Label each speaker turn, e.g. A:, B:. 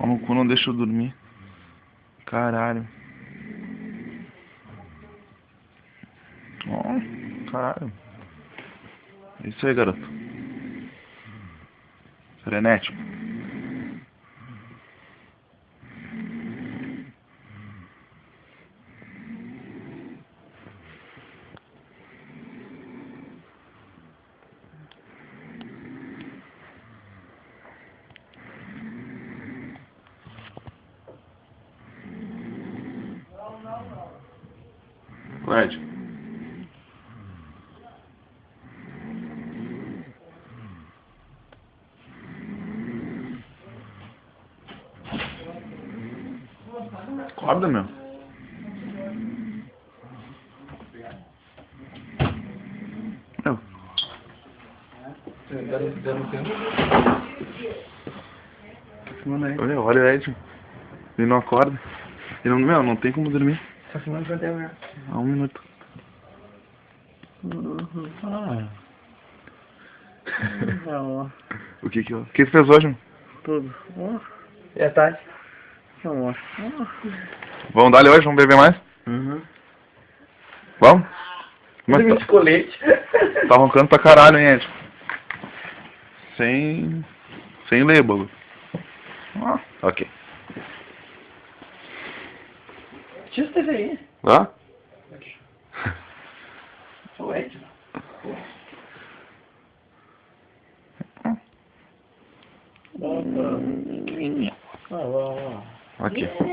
A: no cu, não deixa eu dormir. Caralho. Ó, caralho. É isso aí, garoto. Frenético. Ed. Acorda, meu. Meu. Olha o Ed. Ele não acorda. Ele não, meu, não tem como dormir.
B: Tá filmando quanto tempo, né?
A: Há 1 minuto. O que você fez hoje, mano?
B: Tudo. E a tarde? Amor.
A: Vamos dar ali hoje? Vamos beber mais?
B: Uhum.
A: Vamos? Mas
B: Dormi de colete.
A: tá roncando pra caralho, hein, Ed? Sem ler, bagulho. Ok.
B: Tira essa TV aí.
A: Hã?
B: O Ed.
A: Aqui.